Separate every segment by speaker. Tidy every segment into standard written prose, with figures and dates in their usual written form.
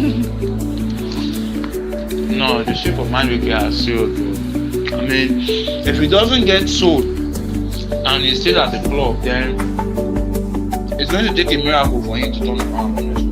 Speaker 1: No, the shape of Malik has sold. I mean, if he doesn't get sold and he's still at the club, then it's going to take a miracle for him to turn around. Honestly.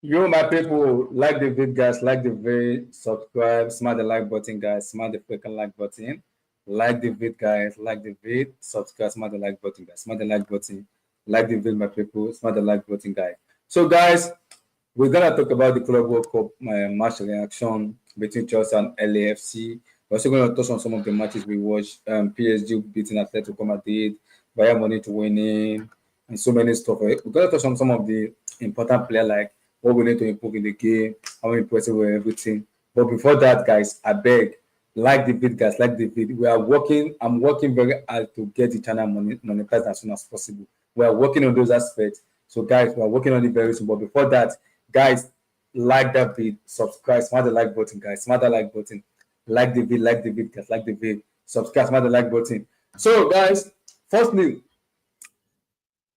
Speaker 2: Yo, my people, like the vid, guys, like the vid, subscribe, smash the like button, guys, smash the freaking like button. Like the vid, guys, like the vid, subscribe, smash the like button, guys, smash the like button. Like the vid, my people, smash the like button, guys. So, guys, we're gonna talk about the Club World Cup match reaction between Chelsea and LAFC. We're also gonna touch on some of the matches we watched. PSG beating Atletico Madrid, Bayern Munich winning, and so many stuff. We're gonna touch on some of the important players like what we need to improve in the game, how impressive we're everything. But before that, guys, I beg, like the vid, guys, like the vid. We are working, I'm working very hard to get the channel monetized as soon as possible. We are working on those aspects. So, guys, we are working on it very soon. But before that, guys, like that vid, subscribe, smash the like button, guys, smash the like button, like the vid, guys, like the vid, subscribe, smash the like button. So, guys, firstly,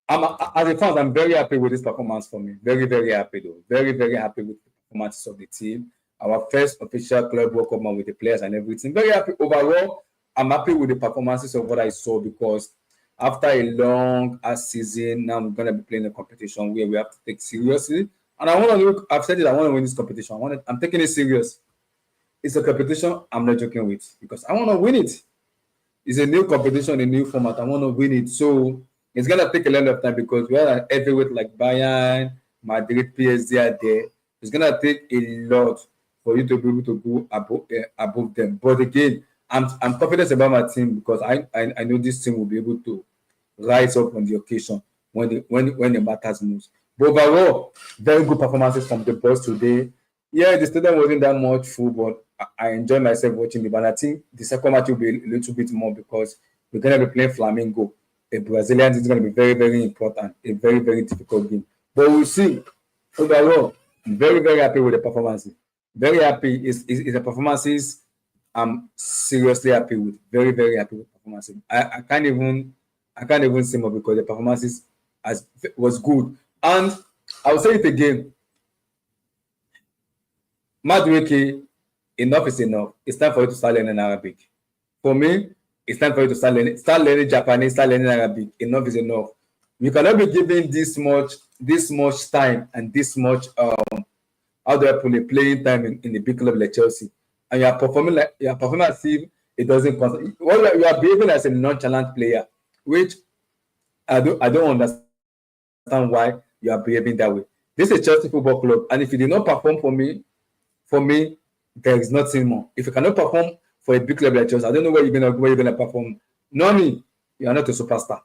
Speaker 2: as a fan, I'm very happy with this performance for me. Very, very happy though. Very, very happy with the performances of the team. Our first official club World Cup match with the players and everything. Very happy overall. I'm happy with the performances of what I saw because after a long season, now I'm gonna be playing a competition where we have to take seriously. And I want to look. I've said it. I want to win this competition. I'm taking it serious. It's a competition I'm not joking with because I want to win it. It's a new competition, a new format. I want to win it. So it's gonna take a lot of time because we are an heavyweight like Bayern, Madrid, PSG are there. It's gonna take a lot for you to be able to go above them. But again, I'm confident about my team because I know this team will be able to rise up on the occasion when the matters moves. But overall, very good performances from the boys today. Yeah, the stadium wasn't that much full, but I enjoyed myself watching it. But I think the second match will be a little bit more because we're gonna be playing Flamengo. A Brazilian is going to be very, very important, a very, very difficult game. But we'll see. Overall, I'm very, very happy with the performances. Very happy. It's the performances I'm seriously happy with. Very, very happy with performances. I can't even say more because the performances was good. And I'll say it again. Madrid, enough is enough. It's time for you to start learning Arabic. For me, it's time for you to start learning Japanese, start learning Arabic. Enough is enough. You cannot be given this much time and this much how do I put it, playing time in the big club like Chelsea, and you are performing as if it doesn't concern. Well, you are behaving as a nonchalant player, which I don't understand why you are behaving that way. This is Chelsea Football Club, and if you did not perform for me, there is nothing more. If you cannot perform for a big club like Chelsea, I don't know where you're gonna perform. Normally, you are not a superstar.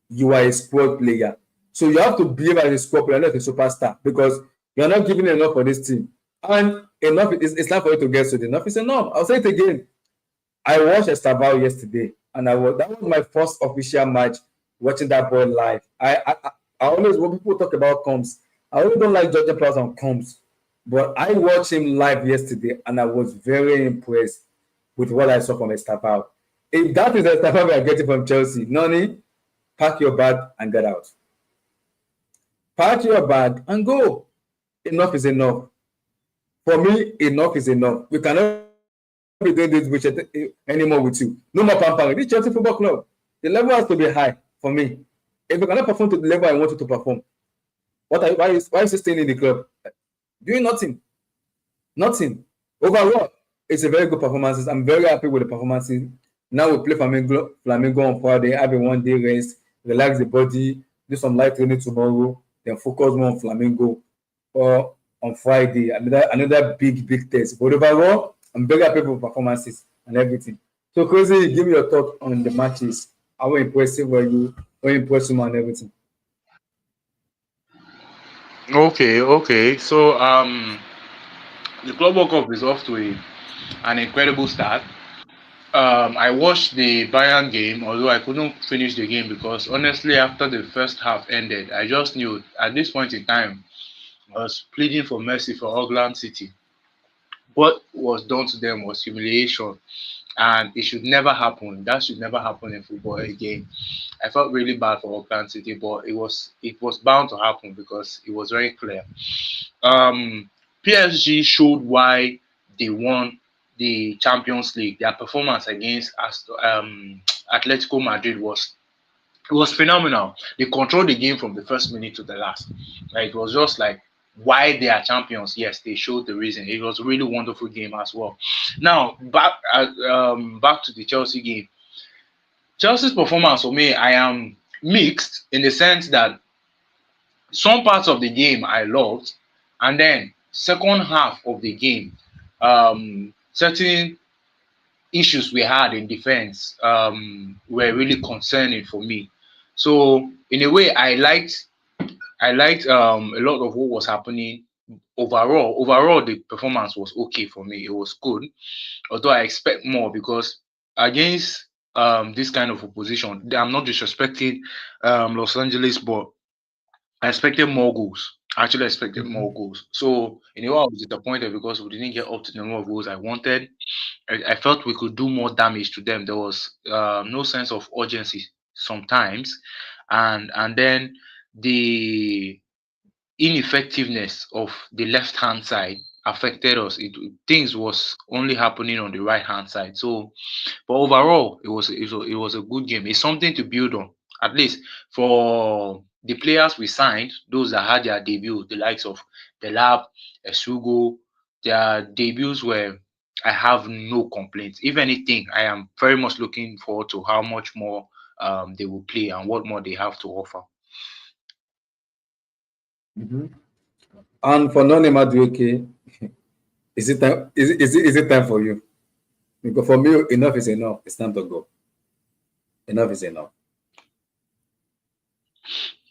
Speaker 2: You are a squad player. So you have to behave as a squad player, not a superstar, because you are not giving enough for this team. And enough it's time for you to get to the enough. It's enough. I'll say it again. I watched Estaval yesterday, and that was my first official match watching that boy live. I always, when people talk about comms, I always don't like judging players on comms. But I watched him live yesterday, and I was very impressed with what I saw from Estaval. If that is Estaval we are getting from Chelsea, Noni, pack your bag and get out. Pack your bag and go. Enough is enough. For me, enough is enough. We cannot be doing this bullshit anymore with you. No more pampering. This Chelsea Football Club, the level has to be high for me. If you cannot perform to the level I want you to perform, why is you staying in the club? Doing nothing. Nothing. Overall, it's a very good performance. I'm very happy with the performances. Now we play Flamengo on Friday, have a one-day rest, relax the body, do some light training tomorrow, then focus more on Flamengo or on Friday. Another big test. But overall, I'm very happy with performances and everything. So, Crazy, give me your thought on the matches. How impressive were you? How impressive and everything?
Speaker 1: Okay. So the Club World Cup is off to an incredible start. I watched the Bayern game, although I couldn't finish the game because honestly, after the first half ended, I just knew at this point in time I was pleading for mercy for Auckland City. What was done to them was humiliation, and it should never happen. That should never happen in football again. I felt really bad for Auckland City, but it was bound to happen because it was very clear. Um, PSG showed why they won the Champions League. Their performance against Atletico Madrid was phenomenal. They controlled the game from the first minute to the last. Like, it was just like why they are champions. Yes, they showed the reason. It was a really wonderful game as well. Now back to the Chelsea game. Chelsea's performance for me, I am mixed in the sense that some parts of the game I loved, and then second half of the game, certain issues we had in defense were really concerning for me. So in a way, I liked a lot of what was happening overall. Overall, the performance was okay for me. It was good, although I expect more because against this kind of opposition, I'm not disrespecting Los Angeles, but I expected more goals. I actually expected more goals. So in a way, I was disappointed because we didn't get up to the number of goals I wanted. I felt we could do more damage to them. There was no sense of urgency sometimes, and then the ineffectiveness of the left hand side affected us. Things was only happening on the right hand side. So, but overall, it was a good game. It's something to build on. At least for the players we signed, those that had their debut, the likes of the Lab, Esugo, their debuts were. I have no complaints. If anything, I am very much looking forward to how much more they will play and what more they have to offer.
Speaker 2: Mhm. And for non Madueke, is it time? Is it time for you? Because for me, enough is enough. It's time to go. Enough is enough.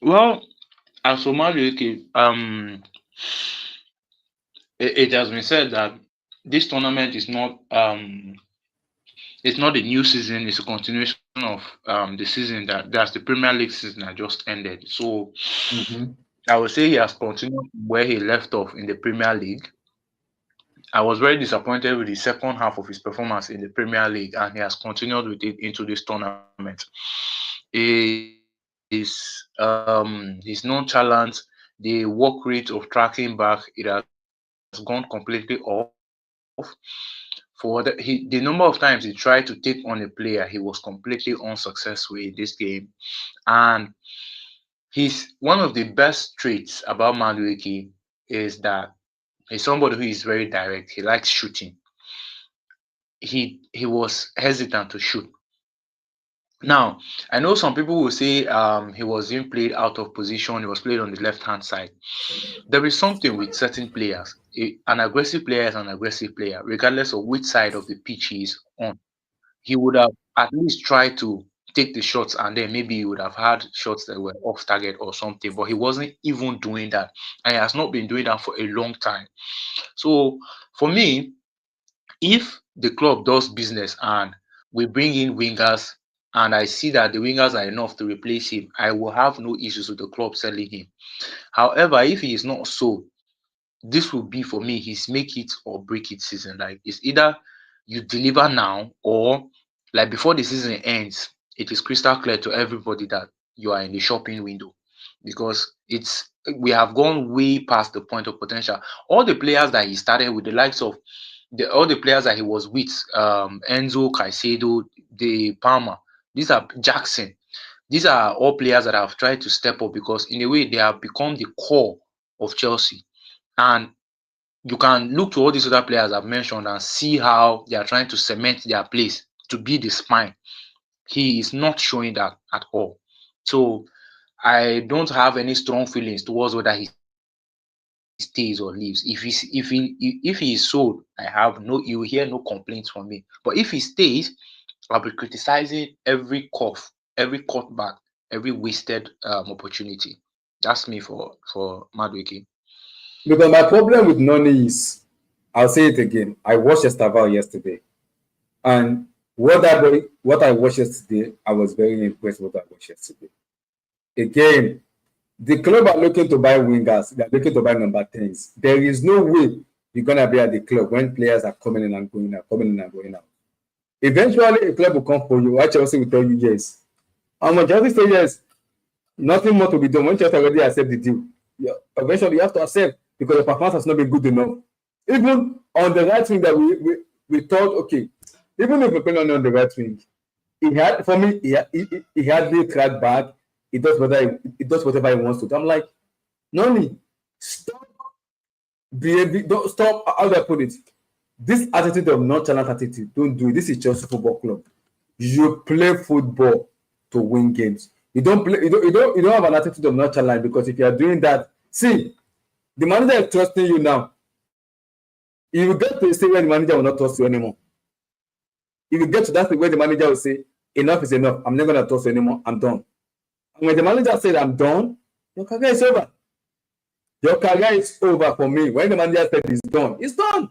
Speaker 1: Well, as for Madueke, it has been said that this tournament is not it's not a new season, it's a continuation of the season that's the Premier League season that just ended. So
Speaker 2: Mhm.
Speaker 1: I would say he has continued where he left off in the Premier League. I was very disappointed with the second half of his performance in the Premier League, and he has continued with it into this tournament. His nonchalant, the work rate of tracking back, it has gone completely off. The number of times he tried to take on a player, he was completely unsuccessful in this game. And one of the best traits about Madueke is that he's somebody who is very direct. He likes shooting. He was hesitant to shoot. Now, I know some people will say he was being played out of position. He was played on the left hand side. There is something with certain players. An aggressive player is an aggressive player, regardless of which side of the pitch he is on. He would have at least tried to take the shots, and then maybe he would have had shots that were off target or something. But he wasn't even doing that, and he has not been doing that for a long time. So for me, if the club does business and we bring in wingers, and I see that the wingers are enough to replace him, I will have no issues with the club selling him. However, if he is not sold, this will be for me his make it or break it season. Like, it's either you deliver now, or like before the season ends, it is crystal clear to everybody that you are in the shopping window, because we have gone way past the point of potential. All the players that he started with, the likes of all the players that he was with, Enzo, Caicedo, the Palmer, these are Jackson. These are all players that have tried to step up because in a way they have become the core of Chelsea. And you can look to all these other players I've mentioned and see how they are trying to cement their place to be the spine. He is not showing that at all. So I don't have any strong feelings towards whether he stays or leaves. If he is sold, I have no you will hear no complaints from me. But if he stays, I'll be criticizing every cutback, every wasted opportunity. That's me for Madwiki.
Speaker 2: Because my problem with Noni is, I'll say it again. I watched Estaval yesterday, and What I watched yesterday, I was very impressed with what I watched yesterday. Again, the club are looking to buy wingers. They're looking to buy number 10s. There is no way you're gonna be at the club when players are coming in and going out, coming in and going out. Eventually, a club will come for you. Why Chelsea will tell you yes. And when Chelsea say yes, nothing more to be done. When Chelsea already accept the deal, eventually you have to accept because the performance has not been good enough. Even on the right wing that we thought, okay, even if we're playing on the right wing, he had for me, he had the track back. He does whatever he wants to. I'm like, Noni, stop behaving. Don't stop. How do I put it? This attitude of nonchalant attitude, don't do it. This is Chelsea Football Club. You play football to win games. You don't play. You don't have an attitude of nonchalant because if you are doing that, see, the manager is trusting you now. You will get to a stage where the manager will not trust you anymore. If you get to that stage where the manager will say, enough is enough. I'm never going to trust you anymore. I'm done. And when the manager said, I'm done, your career is over. Your career is over for me. When the manager said it's done, it's done.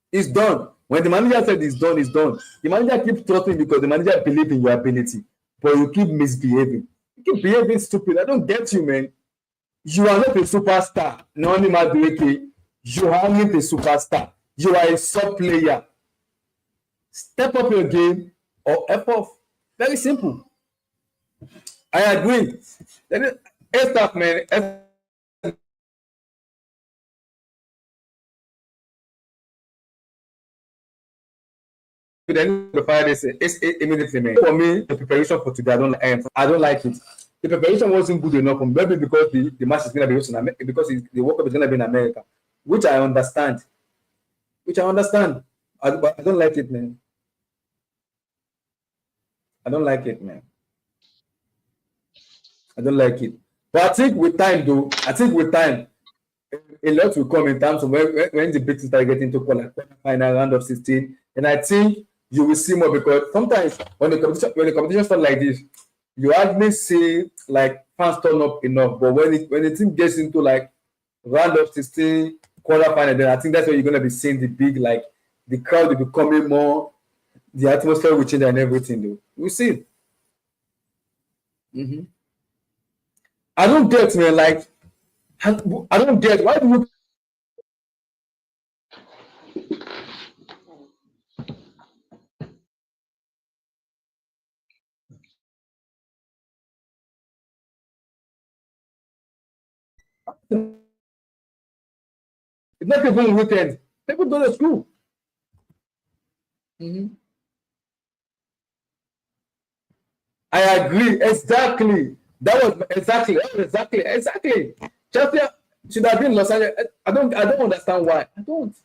Speaker 2: It's done. When the manager said it's done, it's done. The manager keeps trusting because the manager believes in your ability. But you keep misbehaving. You keep behaving stupid. I don't get you, man. You are not a superstar. Noni Madueke. You are not a superstar. You are a sub player. Step up your game or F off. Very simple. I agree. Staff, man. Then the fire this immediately, man. For me, the preparation for today, I don't like it. The preparation wasn't good enough for me, maybe because the match is gonna be in America, because the World Cup is gonna be in America, which I understand. But I don't like it, man. I don't like it, man. I don't like it. But I think with time, though, a lot will come in terms of when the big start getting to final round of 16. And I think you will see more because sometimes when the competition starts like this, you hardly see like fans turn up enough. But when the team gets into like round of 16, quarterfinal, then I think that's where you're gonna be seeing the big, like the crowd will be coming more, the atmosphere will change and everything, though. We'll see. Mm-hmm. I don't get, man, like I don't get why do you it's not even weekend. People go to school. Mm-hmm. I agree. Exactly. Exactly. Chelsea should have been Los Angeles. I don't understand why. I don't.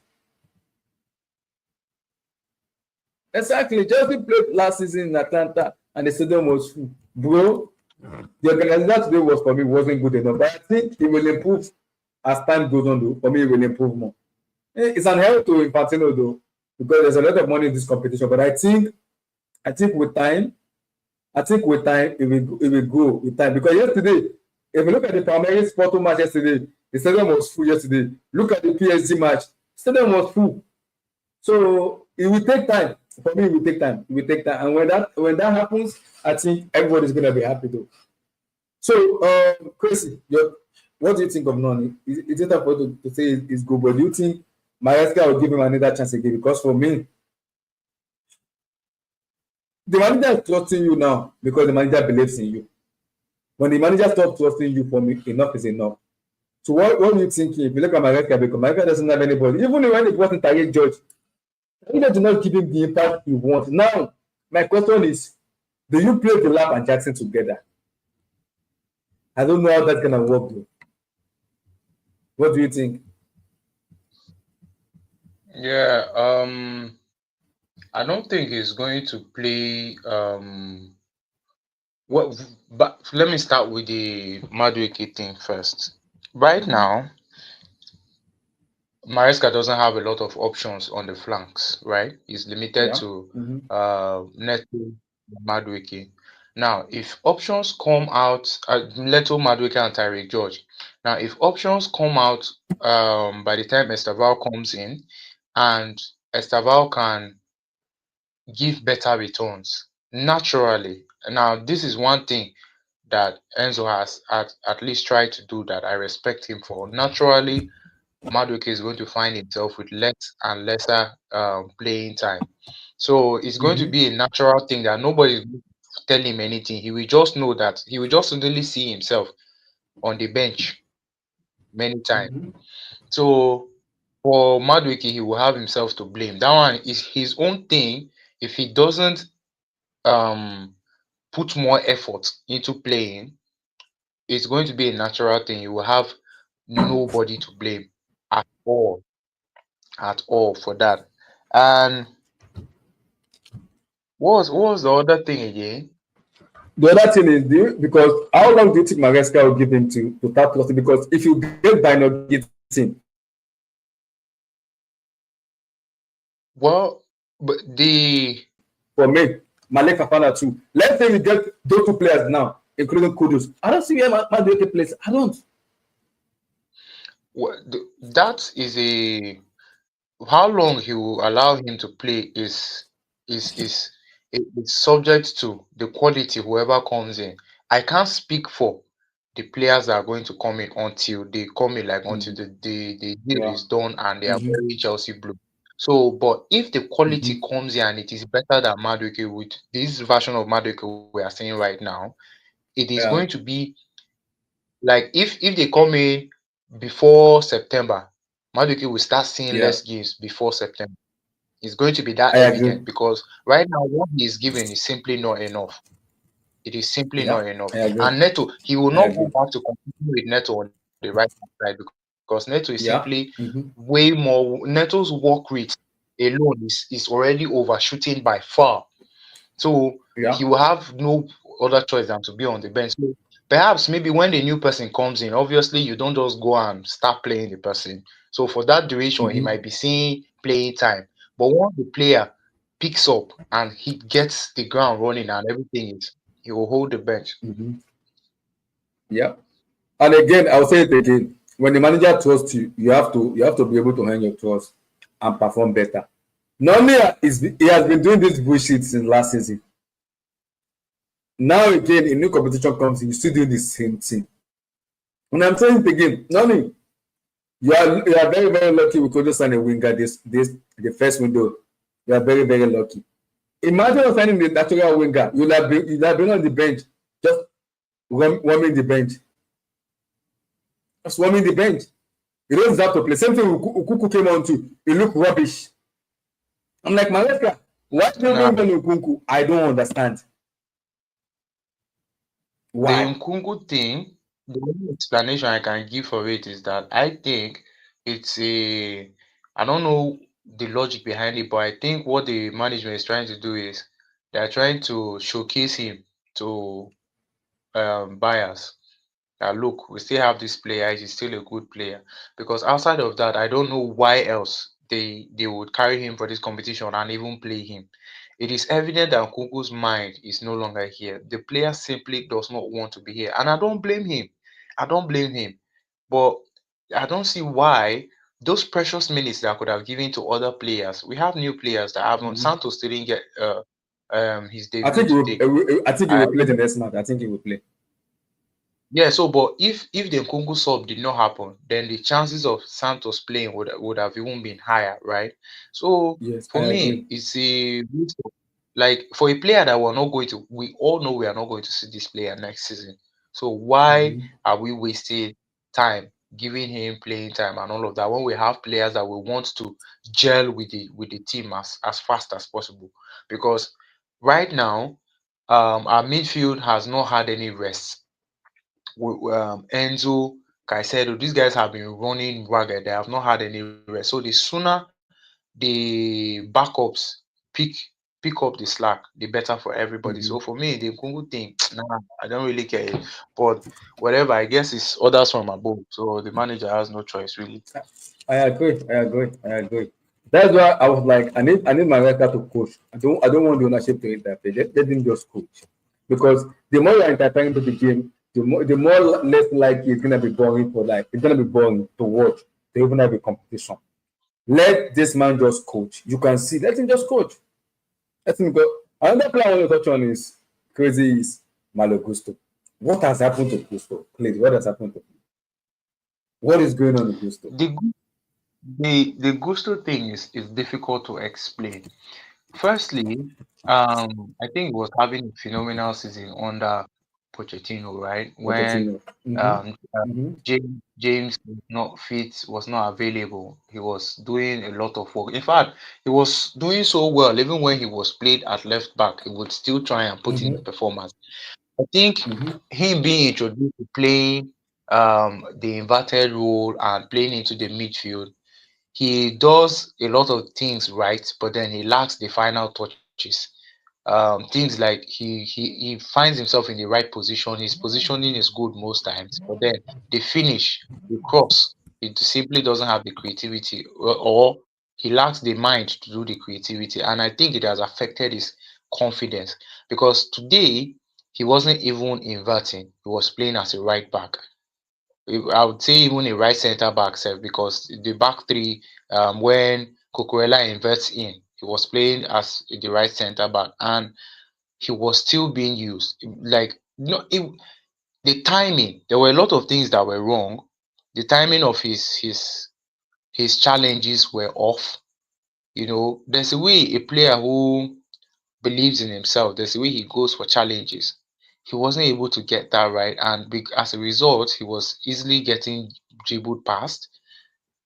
Speaker 2: Exactly. Chelsea played last season in Atlanta and the stadium was full. Bro, the organization today was for me wasn't good enough. But I think it will improve as time goes on, though. For me, it will improve more. It's an help to Infantino, though, because there's a lot of money in this competition. But I think with time, it will go with time. Because yesterday, if you look at the Palmeiras Porto match yesterday, the stadium was full yesterday. Look at the PSG match, the stadium was full. So it will take time. For me, it will take time. It will take time. And when that happens, I think everybody's gonna be happy though. So Crazy, what do you think of Noni? Is it important to say it's good, but do you think Maresca will give him another chance again? Because for me, the manager is trusting you now because the manager believes in you. When the manager stops trusting you, for me, enough is enough. So what are you thinking? If you look at Maresca, because Maresca doesn't have anybody, even when it wasn't Target George, Target did not give him the impact he wants. Now, my question is, do you play the Lap and Jackson together? I don't know how that's gonna work though. What do you think?
Speaker 1: Yeah, I don't think he's going to play. Well, but let me start with the Madueke thing first. Right
Speaker 2: Mm-hmm.
Speaker 1: now, Maresca doesn't have a lot of options on the flanks, right? He's limited
Speaker 2: Yeah.
Speaker 1: to
Speaker 2: Mm-hmm.
Speaker 1: Neto Madueke. Now, if options come out, Leto Madueke and Tyreek George. Now, if options come out by the time Estaval comes in, and Estaval can
Speaker 3: give better returns naturally. Now, this is one thing that Enzo has at least tried to do that I respect him for. Naturally, Madueke is going to find himself with less and lesser playing time. So it's going to
Speaker 2: Mm-hmm.
Speaker 3: be a natural thing that nobody is going to tell him anything. He will just know that he will just suddenly see himself on the bench many times.
Speaker 2: Mm-hmm.
Speaker 3: So for Madueke, he will have himself to blame. That one is his own thing. If he doesn't um put more effort into playing, it's going to be a natural thing. You will have nobody to blame at all, at all for that. And what was the other thing again?
Speaker 2: The other thing is, because how long do you think Maresca will give him to start plotting? Because if you get by not getting,
Speaker 3: Well, but the
Speaker 2: for me, Malik Fofana too. Let's say we get those two players now, including Kudus. I don't see where Madueke plays. I don't.
Speaker 3: that is a how long he will allow him to play is is subject to the quality whoever comes in. I can't speak for the players that are going to come in until they come in, like until
Speaker 2: Mm-hmm.
Speaker 3: the deal
Speaker 2: Yeah.
Speaker 3: is done and they are
Speaker 2: Mm-hmm.
Speaker 3: wearing Chelsea blue. So, but if the quality
Speaker 2: Mm-hmm.
Speaker 3: comes in and it is better than Madueke with this version of Madueke we are seeing right now, it is
Speaker 2: Yeah.
Speaker 3: going to be like if they come in before September, Madueke will start seeing
Speaker 2: Yeah.
Speaker 3: less games before September. It's going to be that
Speaker 2: I
Speaker 3: evident
Speaker 2: agree.
Speaker 3: because right now what he is giving is simply not enough. It is simply
Speaker 2: Yeah.
Speaker 3: not enough.
Speaker 2: I agree.
Speaker 3: And Neto, he will
Speaker 2: I
Speaker 3: not go
Speaker 2: agree.
Speaker 3: back to continue with Neto on the right hand side because Neto is simply
Speaker 2: Yeah. Mm-hmm.
Speaker 3: way more. Neto's work rate alone is already overshooting by far. So
Speaker 2: Yeah.
Speaker 3: he will have no other choice than to be on the bench. So perhaps maybe when the new person comes in, obviously you don't just go and start playing the person. So for that duration, he
Speaker 2: Mm-hmm.
Speaker 3: might be seeing playing time. But once the player picks up and he gets the ground running and everything is, he will hold the bench.
Speaker 2: Mm-hmm. Yeah. And again, I'll say it again. When the manager trusts you, you have to be able to earn your trust and perform better. Normally, he has been doing this bullshit since last season. Now again, a new competition comes in, you still doing the same thing. And I'm saying it again, Noni, you are very, very lucky we could just sign a winger this the first window. You are very, very lucky. Imagine us signing the natural winger. You'll have been on the bench, just warming the bench. Just warming the bench. You don't deserve to play. Same thing Ukuku came on to. He looked rubbish. I'm like, Maresca, why do you
Speaker 3: Now,
Speaker 2: bring on Ukuku? I don't understand.
Speaker 3: the
Speaker 2: Why?
Speaker 3: Nkunku thing, the only explanation I can give for it is that I think it's a, I don't know the logic behind it, but I think what the management is trying to do is they're trying to showcase him to buyers. That look, we still have this player, he's still a good player. Because outside of that, I don't know why else they would carry him for this competition and even play him. It is evident that Nkunku's mind is no longer here. The player simply does not want to be here. And I don't blame him. I don't blame him. But I don't see why those precious minutes that I could have given to other players. We have new players that haven't.
Speaker 2: Mhm.
Speaker 3: Santos didn't get his
Speaker 2: I
Speaker 3: debut
Speaker 2: think
Speaker 3: today.
Speaker 2: he
Speaker 3: I
Speaker 2: will play the next month. I think he will play.
Speaker 3: Yeah, so but if the Nkunku sub did not happen, then the chances of Santos playing would have even been higher, right? So
Speaker 2: Yes, I
Speaker 3: for
Speaker 2: agree.
Speaker 3: me, it's a like for a player that we're not going to, we all know we are not going to see this player next season. So why
Speaker 2: Mhm.
Speaker 3: are we wasting time giving him playing time and all of that when we have players that we want to gel with the team as fast as possible? Because right now, our midfield has not had any rest. Enzo, Caicedo, these guys have been running ragged. They have not had any rest. So the sooner the backups pick pick up the slack, the better for everybody. So
Speaker 2: Mhm.
Speaker 3: for me, the Kungu thing, nah, I don't really care. But whatever, I guess it's orders from above. So the manager has no choice really.
Speaker 2: I agree. I agree. I agree. That's why I was like, I need my writer to coach. I don't want the ownership to interfere. Let him just coach. Because the more you're interfering into the game, the more less likely it's gonna be boring for life. It's gonna be boring to watch. To even have a competition. Let this man just coach. You can see. Let him just coach. I think another player I want to touch on is crazy is Malo Gusto. What has happened to Gusto? Please, what has happened to him? What is going on with Gusto?
Speaker 3: The Gusto thing is difficult to explain. Firstly, I think he was having a phenomenal season under Pochettino, right? When
Speaker 2: Pochettino. Mm-hmm.
Speaker 3: um,
Speaker 2: Mm-hmm.
Speaker 3: James was not fit, was not available. He was doing a lot of work. In fact, he was doing so well. Even when he was played at left back, he would still try and put in
Speaker 2: Mm-hmm.
Speaker 3: a performance. I think
Speaker 2: Mm-hmm.
Speaker 3: him being introduced to playing the inverted role and playing into the midfield, he does a lot of things right, but then he lacks the final touches. Things like he finds himself in the right position. His positioning is good most times, but then the finish, the cross, it simply doesn't have the creativity, or he lacks the mind to do the creativity. And I think it has affected his confidence because today he wasn't even inverting; he was playing as a right back. I would say even a right centre back self because the back three, when Cucurella inverts in, he was playing as the right centre back and he was still being used. Like no, the timing, there were a lot of things that were wrong. The timing of his challenges were off. There's a way a player who believes in himself. There's a way he goes for challenges. He wasn't able to get that right, and as a result, he was easily getting dribbled past.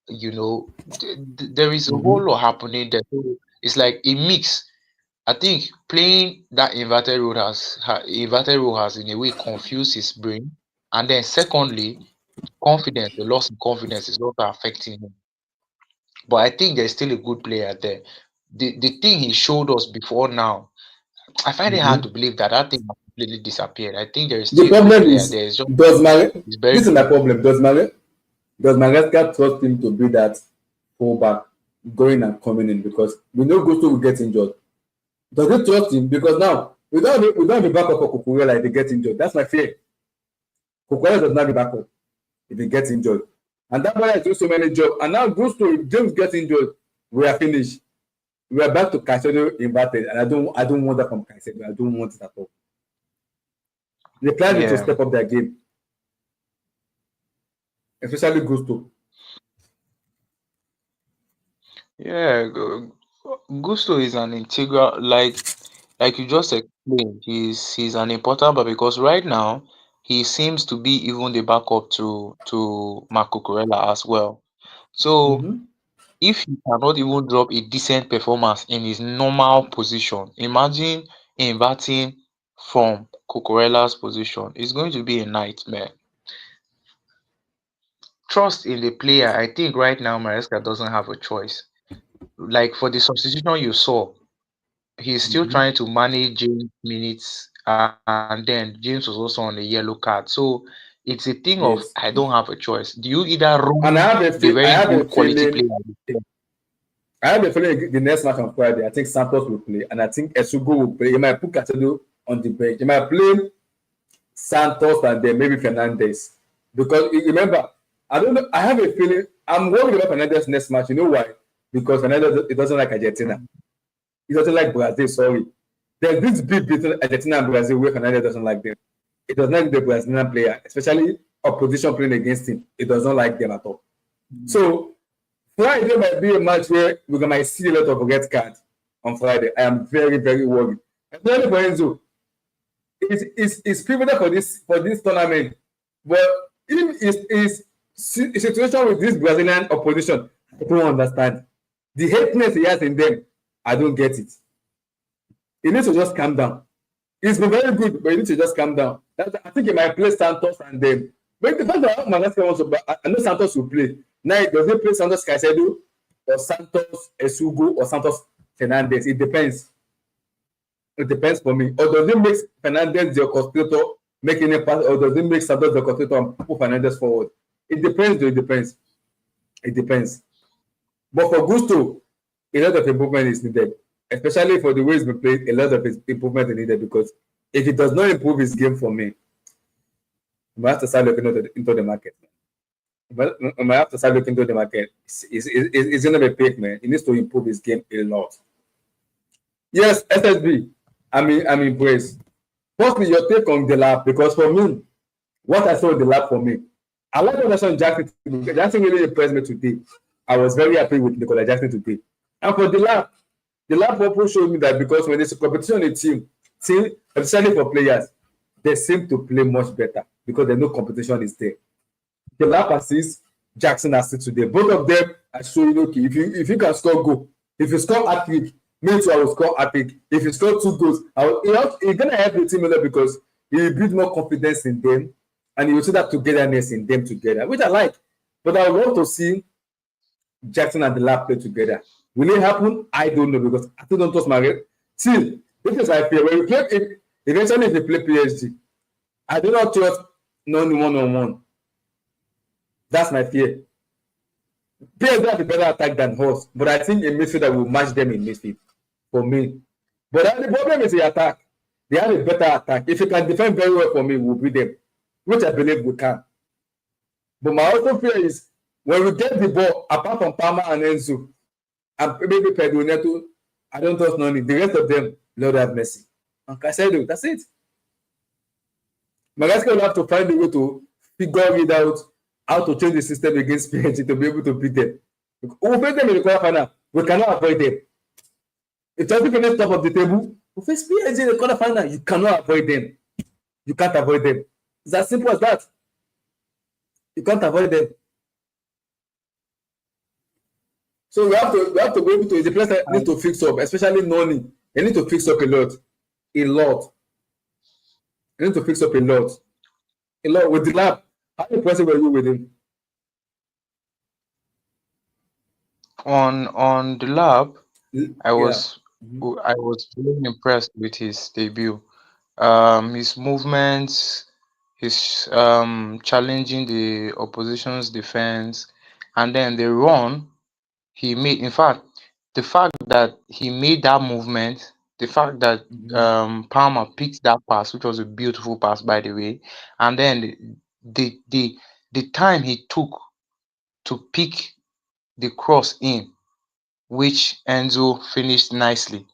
Speaker 3: There is a whole
Speaker 2: Mm-hmm.
Speaker 3: lot happening there. So it's like a mix. I think playing that inverted role has in a way confused his brain, and then secondly, confidence. The loss in confidence is also affecting him. But I think there's still a good player there. The thing he showed us before now, I find it hard to
Speaker 2: Mm-hmm.
Speaker 3: believe that that thing has completely disappeared. I think there is
Speaker 2: The
Speaker 3: still a good
Speaker 2: problem
Speaker 3: player
Speaker 2: is,
Speaker 3: there. It's just
Speaker 2: does Mare,
Speaker 3: it's very
Speaker 2: this is
Speaker 3: good.
Speaker 2: my problem. Does Maresca trust him to be that fullback going and coming in? Because we know Gusto will get injured. Does he trust him? Because now we don't have a backup for Cucurella if he gets injured. That's my fear. Cucurella does not have a backup if he gets injured. And that boy has doing so many jobs. And now Gusto, if James gets injured, we are finished. We are back to Caicedo inverted. And I don't want that from Caicedo. I don't want it at all. The players need to
Speaker 3: Yeah,
Speaker 2: step up their game, especially Gusto.
Speaker 3: yeah. Gusto is an integral, like you just explained. He's an important, but because right now he seems to be even the backup to Marco Corella as well. So
Speaker 2: Mm-hmm.
Speaker 3: if he cannot even drop a decent performance in his normal position, imagine inverting from Cucurella's position. It's going to be a nightmare. Trust in the player. I think right now Maresca doesn't have a choice. Like for the substitution you saw, he's still
Speaker 2: Mm-hmm.
Speaker 3: trying to manage James minutes, and then James was also on the yellow card. So it's a thing of I
Speaker 2: Yes.
Speaker 3: don't have a choice. Do you either run
Speaker 2: And
Speaker 3: the very
Speaker 2: I have
Speaker 3: good
Speaker 2: a
Speaker 3: quality player?
Speaker 2: feeling the next match on Friday, I think Santos will play, and I think Esugo will play. He might put Casedo on the bench. He might play Santos and then maybe Fernandez. Because remember, I don't know. I have a feeling I'm worried about Fernandez next match. You know why? Because Fernandez it doesn't like Argentina. He doesn't like Brazil. Sorry, there's this beef between Argentina and Brazil where Fernandez doesn't like them. It does not like the Brazilian player, especially opposition playing against him. It does not like them at all. So Friday might be a match where we might see a lot of red cards on Friday. I am very, very worried. Especially for Enzo, it's pivotal for this tournament. But if his situation with this Brazilian opposition, I don't understand. The hateness he has in them, I don't get it. He needs to just calm down. He's been very good, but he needs to just calm down. I think he might play Santos and them. But the fact that Madagascar wants to, I know Santos will play. Now, does he play Santos Caicedo or Santos Esugo or Santos Fernandez? It depends. It depends for me. Or does it make Fernandez the orchestrator, making a pass, or does it make Santos the orchestrator and put Fernandez forward? It depends, though. It depends. It depends. But for Gusto, a lot of improvement is needed, especially for the way he's been played. A lot of improvement is needed because if he does not improve his game for me, we might have to start looking into the market. We might have to start looking into the market. It's going to be big, man. He needs to improve his game a lot. Yes, SSB. I'm impressed. Firstly, your take on the lab, because for me, what I saw in the lab for me, I like what I saw in Jackson. Jackson really impressed me today. I was very happy with Nicola Jackson today. And for the lab people showed me that because when there's a competition in a team, especially for players, they seem to play much better because they know competition is there. The lab assist, Jackson assist today. Both of them are showing, okay, if you can score goal, if you score hat-trick, me too, I will score hat-trick. If you score 2 goals, it's gonna help the team a lot because you will build more confidence in them and you will see that togetherness in them together, which I like. But I would love to see Jackson and the lab play together. Will it happen? I don't know because I still don't trust my head. See, this is my fear. When we play, eventually if we play PSG, I do not trust none one-on-one. That's my fear. PSG have a better attack than us, but I think a midfielder will match them in midfield for me. But the problem is the attack. They have a better attack. If you can defend very well for me, we'll beat them, which I believe we can. But my other fear is when we get the ball, apart from Palmer and Enzo, and maybe Pedro Neto, I don't trust none. The rest of them, Lord have mercy. And Caicedo, that's it. Magasco will have to find a way to figure it out how to change the system against PSG to be able to beat them. We'll beat them in the quarterfinal. We cannot avoid them. If Chelsea finish top of the table, we face PSG in the quarterfinal. You cannot avoid them. You can't avoid them. It's as simple as that. You can't avoid them. So we have to be able to. The place that needs to fix up, especially Noni. They need to fix up a lot. A lot. They need to fix up a lot. A lot with the lab. How impressive were you with him?
Speaker 3: On the lab, I
Speaker 2: Yeah.
Speaker 3: was I was very impressed with his debut. His movements, his challenging the opposition's defense, and then the run he made. In fact, the fact that he made that movement, the fact that Palmer picked that pass, which was a beautiful pass by the way, and then the time he took to pick the cross in, which Enzo finished nicely.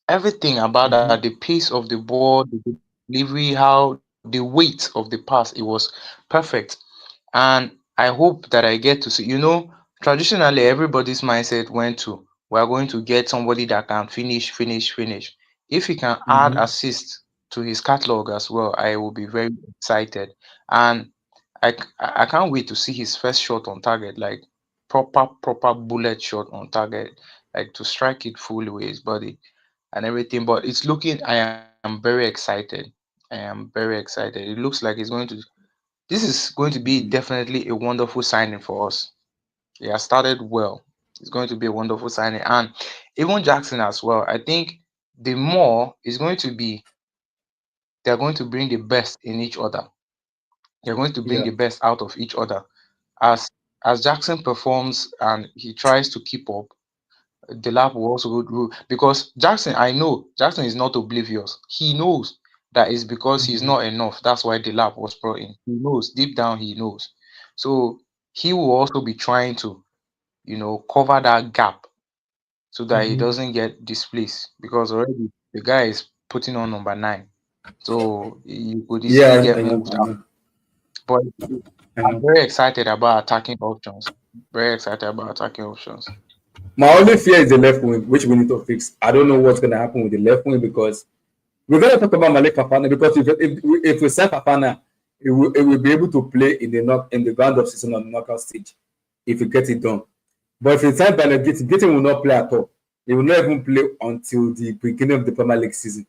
Speaker 3: Everything about that, the pace of the ball, the delivery, how the weight of the pass, it was perfect. And I hope that I get to see, traditionally everybody's mindset went to we are going to get somebody that can finish. If he can add assists to his catalog as well, I will be very excited. And I can't wait to see his first shot on target, like proper bullet shot on target, like to strike it fully with his body and everything. But it's looking, I am very excited. I am very excited. It looks like this is going to be definitely a wonderful signing for us. He has started well. It's going to be a wonderful signing. And even Jackson as well. I think the more is going to be, they're going to bring the best in each other. They're going to bring
Speaker 2: Yeah.
Speaker 3: the best out of each other. As as Jackson performs and he tries to keep up, the lab will also go through because Jackson, I know Jackson is not oblivious. He knows that it's because he's not enough. That's why the lab was brought in. He knows deep down, he knows. So he will also be trying to, cover that gap so that he doesn't get displaced because already the guy is putting on number 9. So he could easily
Speaker 2: Yeah,
Speaker 3: get
Speaker 2: I know.
Speaker 3: moved
Speaker 2: I
Speaker 3: out.
Speaker 2: know.
Speaker 3: But
Speaker 2: I
Speaker 3: I'm
Speaker 2: know.
Speaker 3: very excited about attacking options. Very excited about attacking options.
Speaker 2: My only fear is the left wing, which we need to fix. I don't know what's going to happen with the left wing because we're going to talk about Malik Fofana because if we sell Fofana, it will be able to play in the round of season on the knockout stage if we get it done. But if it's signed by the Gittin will not play at all. He will not even play until the beginning of the Premier League season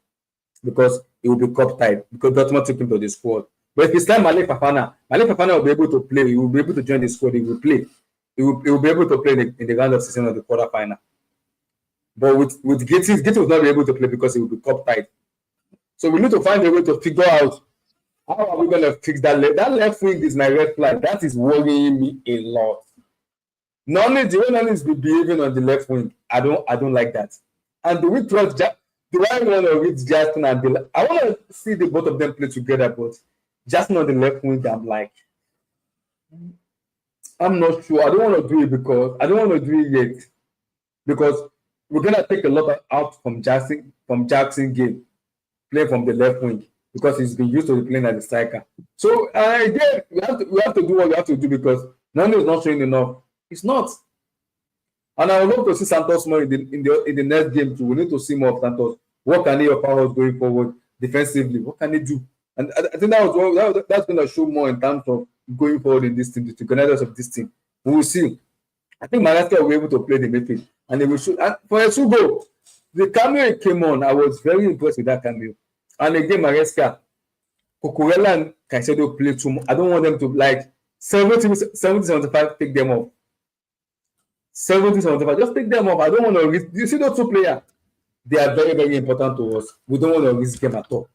Speaker 2: because it will be cup tied because Dortmund took him to the squad. But if it's signed Malik Fofana will be able to play. He will be able to join the squad. He will play. He will be able to play in the round of season of the quarter final. But with Gittin will not be able to play because he will be cup tied. So we need to find a way to figure out how are we going to fix that that left wing is my red flag. That is worrying me a lot. Not only the way Nani is behaving on the left wing, I don't like that. And do we trust do I want to read Justin and I want to see the both of them play together, but Justin on the left wing, I'm not sure. I don't want to do it because I don't want to do it yet because we're gonna take a lot out from Jackson game, playing from the left wing because he's been used to playing as a striker. So again, we have to do what we have to do because Nani is not showing enough. It's not. And I would love to see Santos more in the next game too. We need to see more of Santos. What can he offer us going forward defensively? What can he do? And I think that's going to show more in terms of going forward in this team, the togetherness of this team. We will see. I think Malaska will be able to play the midfield, and they will shoot. And for a two goal, the cameo came on. I was very impressed with that cameo. And again, Maresca, Cucurella and Caicedo play too much. I don't want them to like 70-75 take them off. 70-75, just take them off. I don't want to risk. You see those two players? They are very, very important to us. We don't want to risk them at all.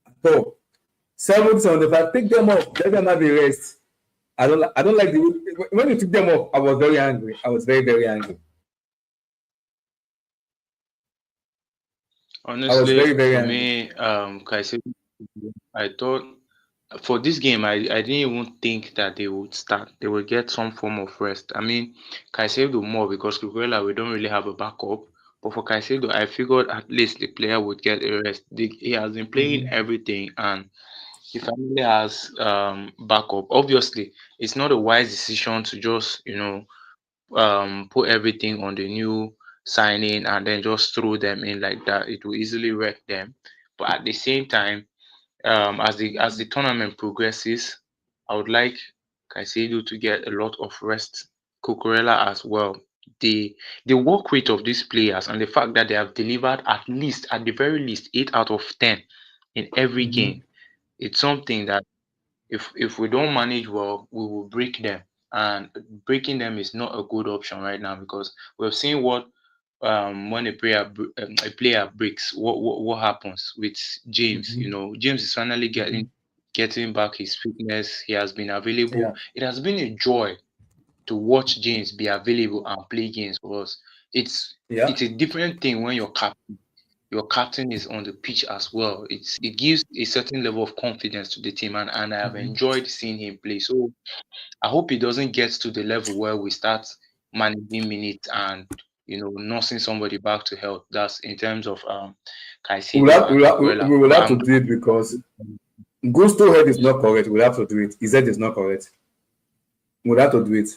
Speaker 2: At all. 70-75, take them off. Let them have a rest. I don't like the when you took them off, I was very angry. I was very, very angry.
Speaker 3: Honestly,
Speaker 2: very, very
Speaker 3: for
Speaker 2: angry.
Speaker 3: me, Caicedo, I thought for this game, I didn't even think that they would start. They would get some form of rest. I mean, Caicedo more because Cucurella, we don't really have a backup. But for Caicedo, I figured at least the player would get a rest. He has been playing everything and he finally has backup. Obviously, it's not a wise decision to just, put everything on the new signing and then just throw them in like that. It will easily wreck them. But at the same time, as the tournament progresses, I would like Caicedo to get a lot of rest. Cucurella as well. The work rate of these players and the fact that they have delivered at the very least, 8 out of 10 in every game. It's something that if we don't manage well, we will break them. And breaking them is not a good option right now because we've seen what when a player breaks, what happens with James. James is finally getting back his fitness. He has been available.
Speaker 2: Yeah,
Speaker 3: It has been a joy to watch James be available and play games for us. It's
Speaker 2: yeah.
Speaker 3: it's a different thing when your captain is on the pitch as well. It gives a certain level of confidence to the team, and I have enjoyed seeing him play. So I hope it doesn't get to the level where we start managing minutes and nursing somebody back to health. That's in terms of Caicedo and Cucurella.
Speaker 2: We will
Speaker 3: But
Speaker 2: have
Speaker 3: I'm
Speaker 2: to do it because Gusto head is not correct. We'll have to do it. His head is not correct. We'll have to do it.